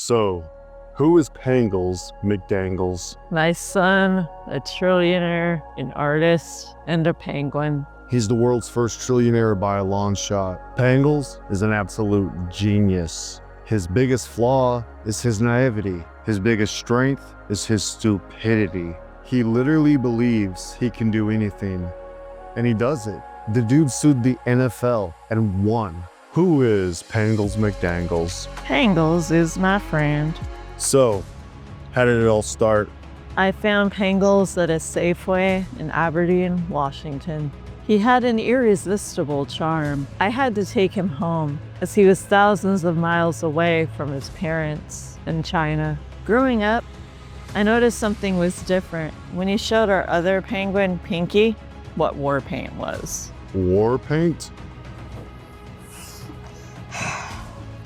So, who is Pangles McDangles? My son, a trillionaire, an artist, and a penguin. He's the world's first trillionaire by a long shot. Pangles is an absolute genius. His biggest flaw is his naivety. His biggest strength is his stupidity. He literally believes he can do anything, and he does it. The dude sued the NFL and won. Who is Pangles McDangles? Pangles is my friend. So, how did it all start? I found Pangles at a Safeway in Aberdeen, Washington. He had an irresistible charm. I had to take him home, as he was thousands of miles away from his parents in China. Growing up, I noticed something was different when he showed our other penguin, Pinky, what war paint was. War paint?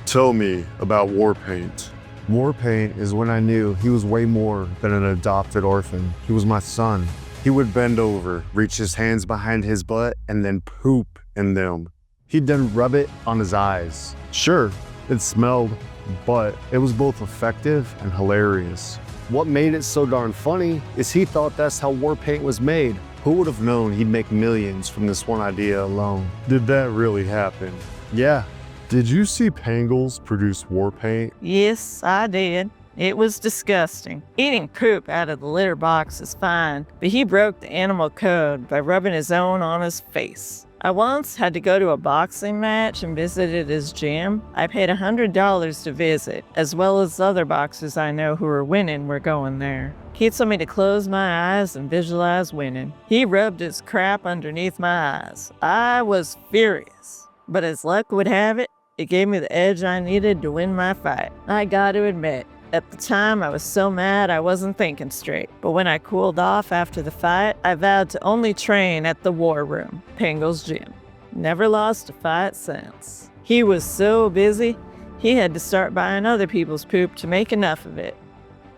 Tell me about war paint. War paint is when I knew he was way more than an adopted orphan. He was my son. He would bend over, reach his hands behind his butt, and then poop in them. He'd then rub it on his eyes. Sure, it smelled, but it was both effective and hilarious. What made it so darn funny is he thought that's how war paint was made. Who would have known he'd make millions from this one idea alone? Did that really happen? Yeah. Did you see Pangles produce war paint? Yes, I did. It was disgusting. Eating poop out of the litter box is fine, but he broke the animal code by rubbing his own on his face. I once had to go to a boxing match and visited his gym. I paid $100 to visit, as well as other boxers I know who were winning were going there. He told me to close my eyes and visualize winning. He rubbed his crap underneath my eyes. I was furious, but as luck would have it, it gave me the edge I needed to win my fight. I gotta admit, at the time I was so mad I wasn't thinking straight. But when I cooled off after the fight, I vowed to only train at the War Room, Pangles Gym. Never lost a fight since. He was so busy, he had to start buying other people's poop to make enough of it.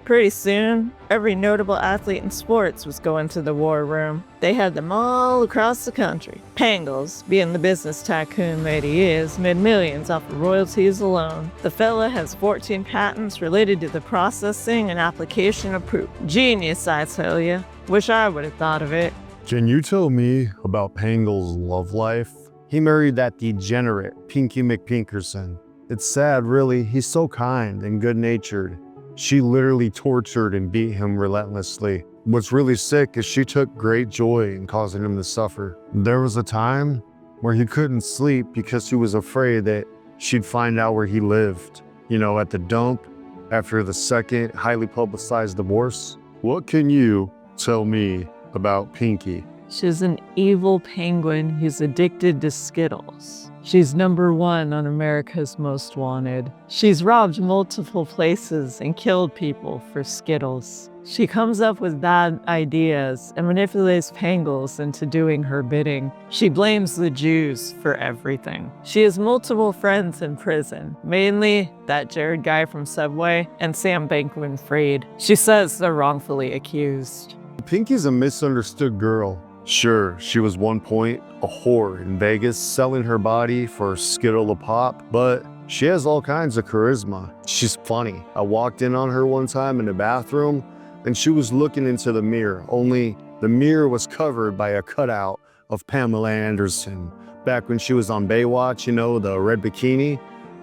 Pretty soon, every notable athlete in sports was going to the War Room. They had them all across the country. Pangles, being the business tycoon that he is, made millions off of royalties alone. The fella has 14 patents related to the processing and application of poop. Genius, I tell ya. Wish I would have thought of it. Can you tell me about Pangles' love life? He married that degenerate Pinky McPinkerson. It's sad, really. He's so kind and good-natured. She literally tortured and beat him relentlessly. What's really sick is she took great joy in causing him to suffer. There was a time where he couldn't sleep because he was afraid that she'd find out where he lived. You know, at the dump, after the second highly publicized divorce. What can you tell me about Pinky? She's an evil penguin who's addicted to Skittles. She's #1 on America's Most Wanted. She's robbed multiple places and killed people for Skittles. She comes up with bad ideas and manipulates Pangles into doing her bidding. She blames the Jews for everything. She has multiple friends in prison, mainly that Jared guy from Subway and Sam Bankman-Fried. She says they're wrongfully accused. Pinky's a misunderstood girl. Sure, she was one point a whore in Vegas selling her body for a Skittle a pop, but she has all kinds of charisma. She's funny. I walked in on her one time in the bathroom and she was looking into the mirror, only the mirror was covered by a cutout of Pamela Anderson. Back when she was on Baywatch, you know, the red bikini,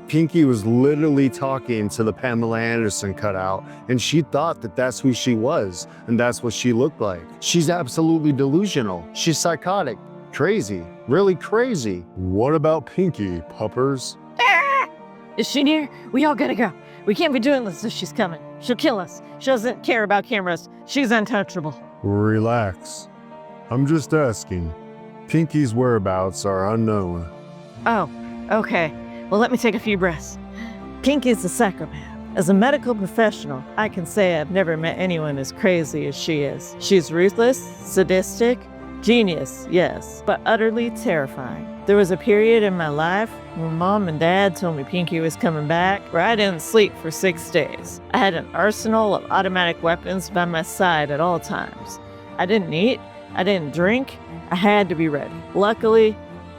Pinky was literally talking to the Pamela Anderson cutout, and she thought that that's who she was, and that's what she looked like. She's absolutely delusional. She's psychotic. Crazy. Really crazy. What about Pinky, puppers? Ah! Is she near? We all gotta go. We can't be doing this if she's coming. She'll kill us. She doesn't care about cameras. She's untouchable. Relax. I'm just asking. Pinky's whereabouts are unknown. Oh, okay. Well, let me take a few breaths. Pinky's a psychopath. As a medical professional, I can say I've never met anyone as crazy as she is. She's ruthless, sadistic, genius, yes, but utterly terrifying. There was a period in my life when Mom and Dad told me Pinky was coming back, where I didn't sleep for 6 days. I had an arsenal of automatic weapons by my side at all times. I didn't eat, I didn't drink, I had to be ready. Luckily,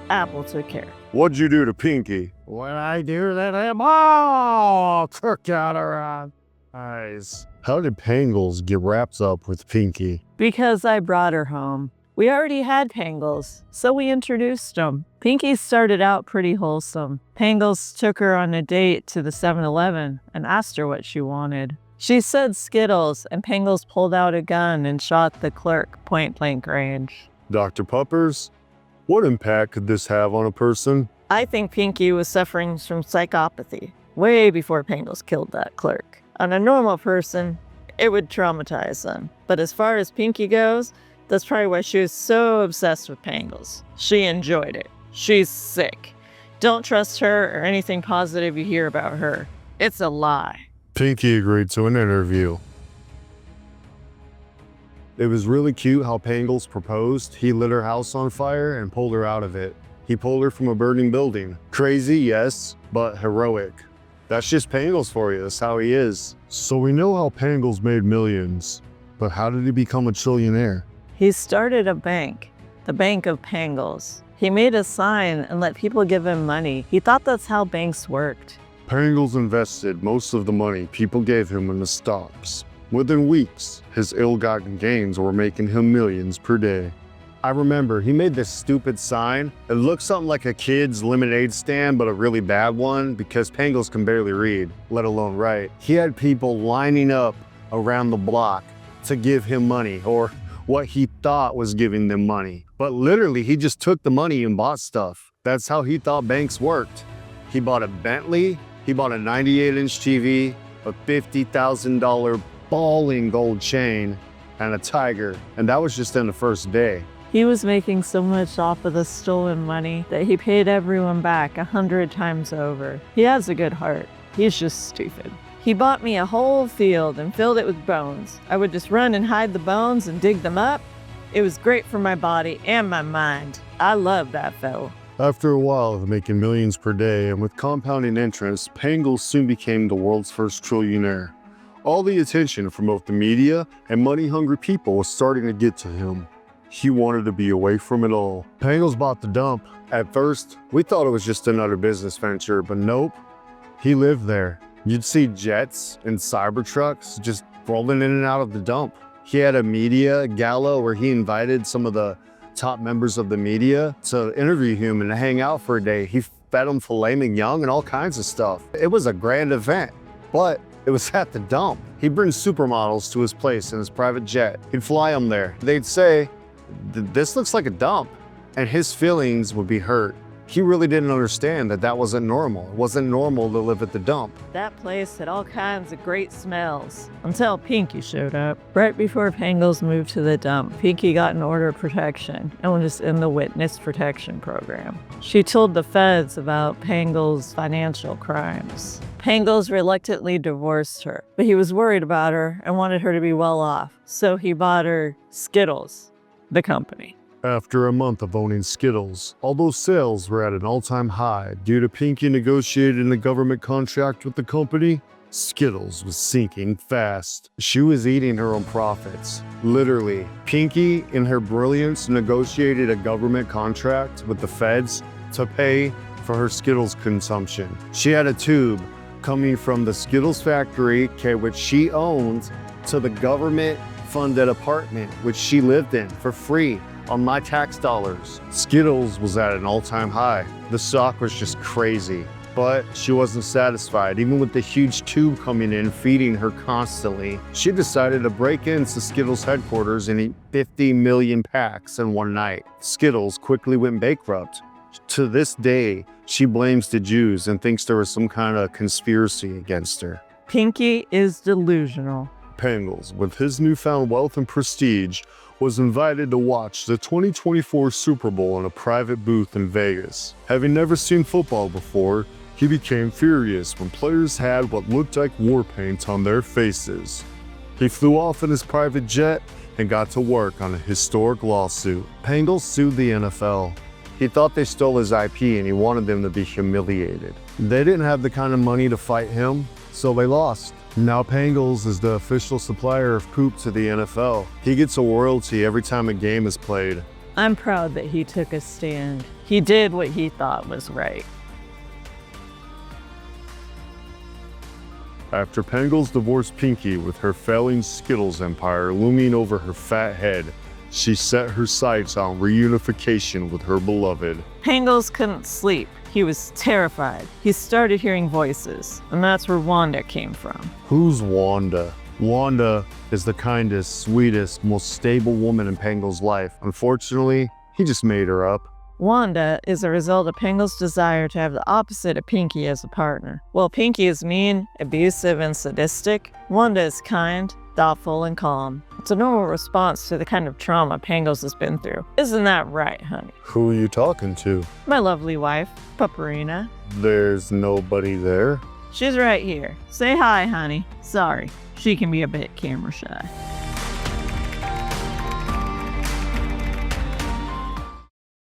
Apple took care. What'd you do to Pinky? When I do that, I'm all took out her eyes. How did Pangles get wrapped up with Pinky? Because I brought her home. We already had Pangles, so we introduced them. Pinky started out pretty wholesome. Pangles took her on a date to the 7-Eleven and asked her what she wanted. She said Skittles, and Pangles pulled out a gun and shot the clerk point-blank range. Dr. Puppers, what impact could this have on a person? I think Pinky was suffering from psychopathy way before Pangles killed that clerk. On a normal person, it would traumatize them. But as far as Pinky goes, that's probably why she was so obsessed with Pangles. She enjoyed it. She's sick. Don't trust her or anything positive you hear about her. It's a lie. Pinky agreed to an interview. It was really cute how Pangles proposed. He lit her house on fire and pulled her out of it. He pulled her from a burning building. Crazy, yes, but heroic. That's just Pangles for you. That's how he is. So we know how Pangles made millions, but how did he become a trillionaire? He started a bank, the Bank of Pangles. He made a sign and let people give him money. He thought that's how banks worked. Pangles invested most of the money people gave him in the stocks. Within weeks, his ill-gotten gains were making him millions per day. I remember he made this stupid sign. It looked something like a kid's lemonade stand, but a really bad one because Pangles can barely read, let alone write. He had people lining up around the block to give him money, or what he thought was giving them money. But literally, he just took the money and bought stuff. That's how he thought banks worked. He bought a Bentley, he bought a 98-inch TV, a $50,000 bawling gold chain, and a tiger. And that was just in the first day. He was making so much off of the stolen money that he paid everyone back 100 times over. He has a good heart. He's just stupid. He bought me a whole field and filled it with bones. I would just run and hide the bones and dig them up. It was great for my body and my mind. I love that fellow. After a while of making millions per day and with compounding interest, Pangles soon became the world's first trillionaire. All the attention from both the media and money-hungry people was starting to get to him. He wanted to be away from it all. Pangles bought the dump. At first, we thought it was just another business venture, but nope. He lived there. You'd see jets and Cybertrucks just rolling in and out of the dump. He had a media gala where he invited some of the top members of the media to interview him and hang out for a day. He fed them filet mignon and all kinds of stuff. It was a grand event, but it was at the dump. He'd bring supermodels to his place in his private jet. He'd fly them there. They'd say, "This looks like a dump," and his feelings would be hurt. He really didn't understand that that wasn't normal. It wasn't normal to live at the dump. That place had all kinds of great smells until Pinky showed up. Right before Pangles moved to the dump, Pinky got an order of protection and was in the witness protection program. She told the feds about Pangles' financial crimes. Pangles reluctantly divorced her, but he was worried about her and wanted her to be well off, so he bought her Skittles, the company. After a month of owning Skittles, although sales were at an all-time high due to Pinky negotiating a government contract with the company, Skittles was sinking fast. She was eating her own profits. Literally, Pinky, in her brilliance, negotiated a government contract with the feds to pay for her Skittles consumption. She had a tube coming from the Skittles factory, which she owned, to the government-funded apartment, which she lived in for free on my tax dollars. Skittles was at an all-time high. The stock was just crazy. But she wasn't satisfied. Even with the huge tube coming in, feeding her constantly, she decided to break into Skittles headquarters and eat 50 million packs in one night. Skittles quickly went bankrupt. To this day, she blames the Jews and thinks there was some kind of conspiracy against her. Pinky is delusional. Pangles, with his newfound wealth and prestige, was invited to watch the 2024 Super Bowl in a private booth in Vegas. Having never seen football before, he became furious when players had what looked like war paint on their faces. He flew off in his private jet and got to work on a historic lawsuit. Pangles sued the NFL. He thought they stole his IP and he wanted them to be humiliated. They didn't have the kind of money to fight him, so they lost. Now Pangles is the official supplier of poop to the NFL. He gets a royalty every time a game is played. I'm proud that he took a stand. He did what he thought was right. After Pangles divorced Pinky with her failing Skittles empire looming over her fat head, she set her sights on reunification with her beloved. Pangles couldn't sleep. He was terrified. He started hearing voices, and that's where Wanda came from. Who's Wanda? Wanda is the kindest, sweetest, most stable woman in Pangles' life. Unfortunately, he just made her up. Wanda is a result of Pangles' desire to have the opposite of Pinky as a partner. While Pinky is mean, abusive, and sadistic, Wanda is kind, thoughtful, and calm. It's a normal response to the kind of trauma Pangles has been through. Isn't that right, honey? Who are you talking to? My lovely wife, Paparina. There's nobody there. She's right here. Say hi, honey. Sorry, she can be a bit camera shy.